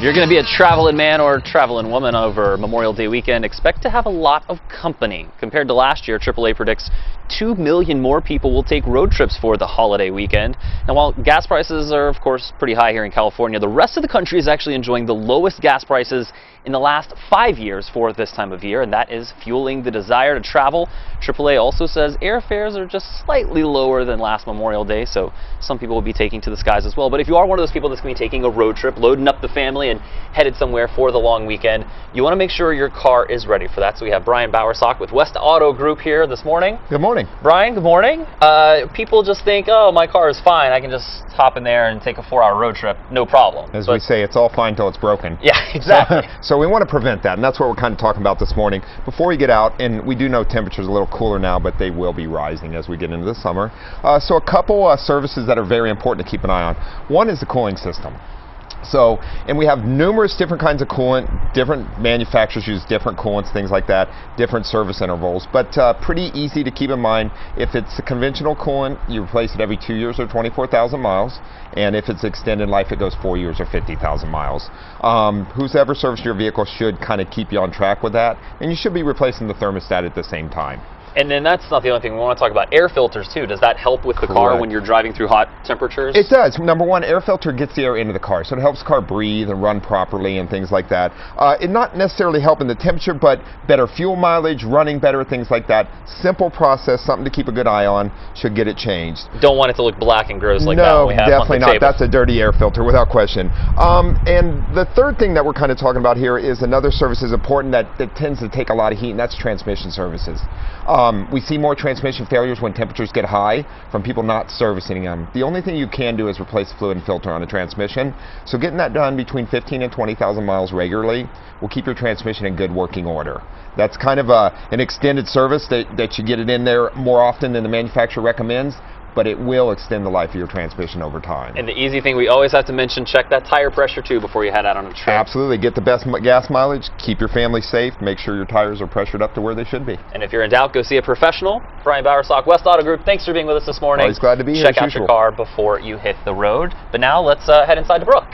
you're going to be a traveling man or traveling woman over Memorial Day weekend, expect to have a lot of company. Compared to last year, AAA predicts 2 million more people will take road trips for the holiday weekend. Now, while gas prices are, of course, pretty high here in California, the rest of the country is actually enjoying the lowest gas prices in the last 5 years for this time of year, and that is fueling the desire to travel. AAA also says airfares are just slightly lower than last Memorial Day, so some people will be taking to the skies as well. But if you are one of those people that's going to be taking a road trip, loading up the family and headed somewhere for the long weekend, you want to make sure your car is ready for that. So we have Brian Bowersock with West Auto Group here this morning. Good morning. Brian, good morning. People just think, oh, my car is fine. I can just hop in there and take a 4-hour road trip, no problem. As we say, it's all fine till it's broken. Yeah, exactly. So we want to prevent that, and that's what we're kind of talking about this morning. Before we get out, and we do know temperatures are a little cooler now, but they will be rising as we get into the summer. So a couple services that are very important to keep an eye on. One is the cooling system. So, and we have numerous different kinds of coolant, different manufacturers use different coolants, things like that, different service intervals, but pretty easy to keep in mind. If it's a conventional coolant, you replace it every 2 years or 24,000 miles, and if it's extended life, it goes 4 years or 50,000 miles. Who's ever serviced your vehicle should kind of keep you on track with that, and you should be replacing the thermostat at the same time. And then that's not the only thing. We want to talk about air filters too. Does that help with the car when you're driving through hot temperatures? It does. Number one, air filter gets the air into the car, so it helps the car breathe and run properly and things like that. It not necessarily helping the temperature, but better fuel mileage, running better, things like that. Simple process, something to keep a good eye on. Should get it changed. Don't want it to look black and gross like that. No, definitely not. That's a dirty air filter without question. And the third thing that we're kind of talking about here is another service is important that tends to take a lot of heat, and that's transmission services. We see more transmission failures when temperatures get high from people not servicing them. The only thing you can do is replace the fluid and filter on a transmission. So getting that done between 15 and 20,000 miles regularly will keep your transmission in good working order. That's kind of an extended service that you get it in there more often than the manufacturer recommends, but it will extend the life of your transmission over time. And the easy thing we always have to mention, check that tire pressure too before you head out on a trip. Absolutely. Get the best gas mileage, keep your family safe, make sure your tires are pressured up to where they should be. And if you're in doubt, go see a professional. Brian Bowersock, West Auto Group, thanks for being with us this morning. Always glad to be here. Check out your car before you hit the road. But now let's head inside to Brooke.